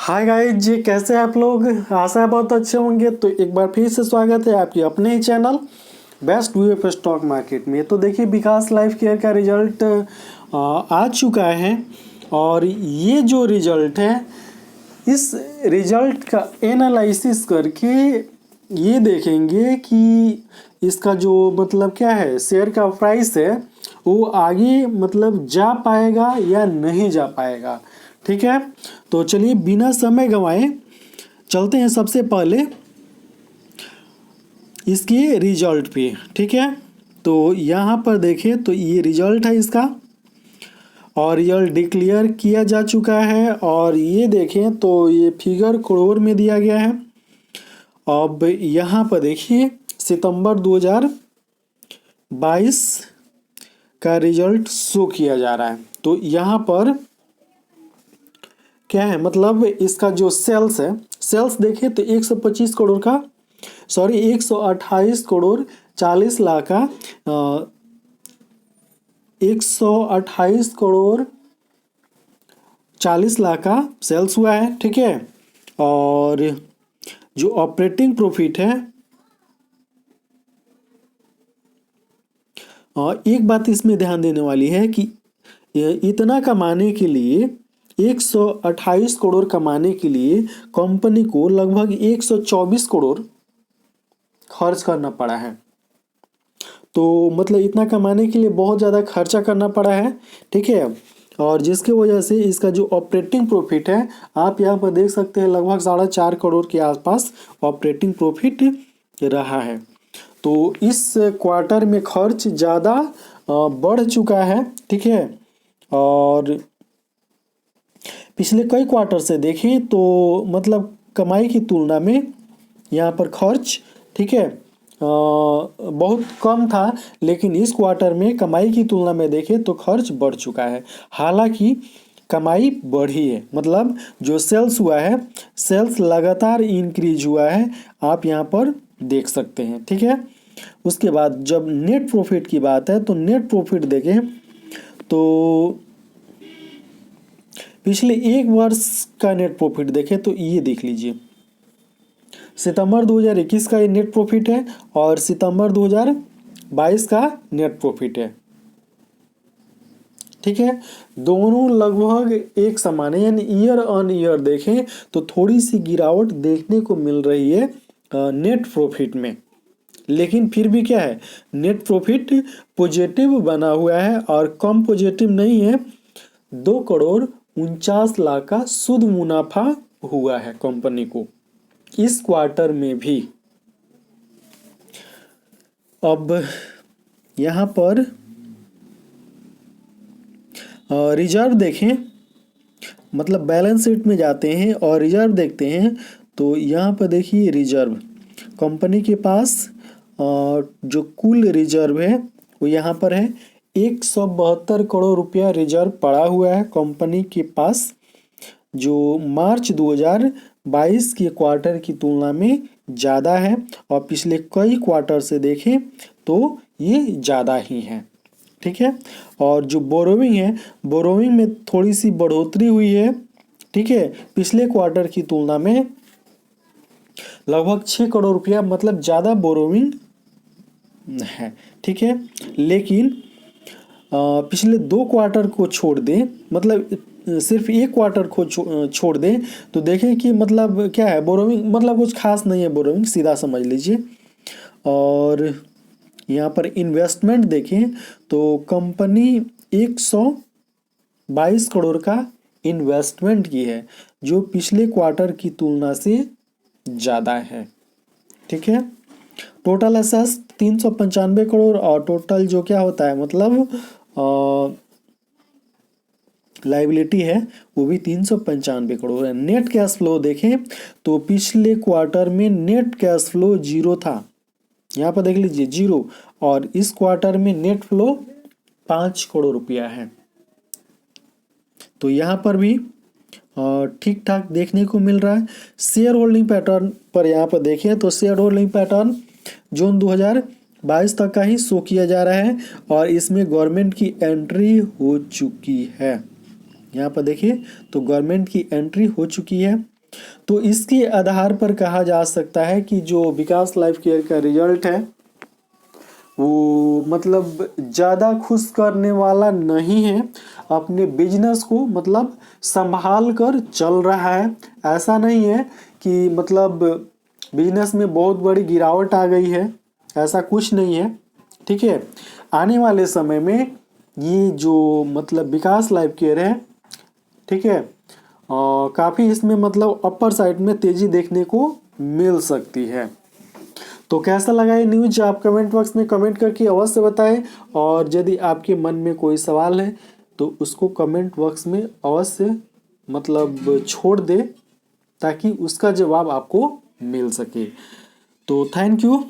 Hi guys जी, कैसे हैं आप लोग। आशा है बहुत अच्छे होंगे। तो एक बार फिर से स्वागत है आपके अपने ही channel best view of stock market में। तो देखिए, विकास लाइफ केयर का रिजल्ट आ चुका है और ये जो रिजल्ट है, इस रिजल्ट का एनालिसिस करके ये देखेंगे कि इसका जो मतलब क्या है, शेयर का प्राइस है वो आगे मतलब जा पाएगा या नहीं जा पाएगा। ठीक है, तो चलिए बिना समय गंवाए चलते हैं सबसे पहले इसके रिजल्ट पे। ठीक है, तो यहाँ पर देखें तो ये रिजल्ट है इसका और रिजल्ट डिक्लेयर किया जा चुका है। और ये देखें तो ये फिगर करोड़ में दिया गया है। अब यहाँ पर देखिए सितंबर 2022 का रिजल्ट शो किया जा रहा है। तो यहाँ पर क्या है, मतलब इसका जो सेल्स है, सेल्स देखें तो 125 करोड़ का, सॉरी 128 करोड़ 40 लाख का 128 करोड़ 40 लाख का सेल्स हुआ है। ठीक है, और जो ऑपरेटिंग प्रॉफिट है, और एक बात इसमें ध्यान देने वाली है कि इतना कमाने के लिए 128 करोड़ कमाने के लिए कंपनी को लगभग 124 करोड़ खर्च करना पड़ा है। तो मतलब इतना कमाने के लिए बहुत ज़्यादा खर्चा करना पड़ा है। ठीक है, और जिसकी वजह से इसका जो ऑपरेटिंग प्रॉफिट है, आप यहाँ पर देख सकते हैं लगभग 4.5 करोड़ के आसपास ऑपरेटिंग प्रॉफिट रहा है। तो इस क्वार्टर में खर्च ज़्यादा बढ़ चुका है। ठीक है, और पिछले कई क्वार्टर से देखें तो मतलब कमाई की तुलना में यहाँ पर खर्च, ठीक है, बहुत कम था। लेकिन इस क्वार्टर में कमाई की तुलना में देखें तो खर्च बढ़ चुका है। हालांकि कमाई बढ़ी है, मतलब जो सेल्स हुआ है, सेल्स लगातार इंक्रीज हुआ है, आप यहाँ पर देख सकते हैं। ठीक है, उसके बाद जब नेट प्रॉफिट की बात है तो नेट प्रॉफिट देखें तो पिछले एक वर्ष का नेट प्रॉफिट देखें तो ये देख लीजिए, सितंबर 2021 का ये नेट प्रॉफिट है और सितंबर 2022 का नेट प्रॉफिट है। ठीक है, दोनों लगभग एक समान है, यानी ईयर ऑन ईयर देखें तो थोड़ी सी गिरावट देखने को मिल रही है नेट प्रॉफिट में। लेकिन फिर भी क्या है, नेट प्रॉफिट पॉजिटिव बना हुआ है और कम पॉजिटिव नहीं है। 2 करोड़ 49 लाख का शुद्ध मुनाफा हुआ है कंपनी को इस क्वार्टर में भी। अब यहाँ पर रिजर्व देखें, मतलब बैलेंस शीट में जाते हैं और रिजर्व देखते हैं तो यहाँ पर देखिए रिजर्व कंपनी के पास जो कुल रिजर्व है वो यहाँ पर है 172 करोड़ रुपया रिजर्व पड़ा हुआ है कंपनी के पास, जो मार्च 2022 के क्वार्टर की तुलना में ज़्यादा है। और पिछले कई क्वार्टर से देखें तो ये ज़्यादा ही है। ठीक है, और जो बोरोविंग है, बोरोविंग में थोड़ी सी बढ़ोतरी हुई है। ठीक है, पिछले क्वार्टर की तुलना में लगभग 6 करोड़ रुपया, मतलब ज़्यादा बोरोविंग है। ठीक है, लेकिन पिछले 2 क्वार्टर को छोड़ दें, मतलब सिर्फ एक क्वार्टर को छोड़ दें तो देखें कि मतलब क्या है, बोरोविंग मतलब कुछ खास नहीं है, बोरोविंग सीधा समझ लीजिए। और यहाँ पर इन्वेस्टमेंट देखें तो कंपनी 122 करोड़ का इन्वेस्टमेंट की है, जो पिछले क्वार्टर की तुलना से ज़्यादा है। ठीक है, टोटल एसेट्स 395 करोड़ और टोटल जो क्या होता है, मतलब लाइबिलिटी है वो भी 395 करोड़ है। नेट कैश फ्लो देखें तो पिछले क्वार्टर में नेट कैश फ्लो 0 था, यहाँ पर देख लीजिए 0, और इस क्वार्टर में नेट फ्लो 5 करोड़ रुपया है। तो यहाँ पर भी ठीक ठाक देखने को मिल रहा है। शेयर होल्डिंग पैटर्न पर यहाँ पर देखें तो शेयर होल्डिंग पैटर्न जून 2022 तक का ही शो किया जा रहा है और इसमें गवर्नमेंट की एंट्री हो चुकी है। यहाँ पर देखिए तो गवर्नमेंट की एंट्री हो चुकी है तो इसके आधार पर कहा जा सकता है कि जो विकास लाइफ केयर का रिजल्ट है वो मतलब ज़्यादा खुश करने वाला नहीं है। अपने बिजनेस को मतलब संभाल कर चल रहा है। ऐसा नहीं है कि मतलब बिजनेस में बहुत बड़ी गिरावट आ गई है, ऐसा कुछ नहीं है। ठीक है, आने वाले समय में ये जो मतलब विकास लाइफ केयर है, ठीक है, काफ़ी इसमें मतलब अपर साइड में तेज़ी देखने को मिल सकती है। तो कैसा लगा ये न्यूज आप कमेंट बॉक्स में कमेंट करके अवश्य बताएं। और यदि आपके मन में कोई सवाल है तो उसको कमेंट बॉक्स में अवश्य मतलब छोड़ दे, ताकि उसका जवाब आपको मिल सके। तो थैंक यू।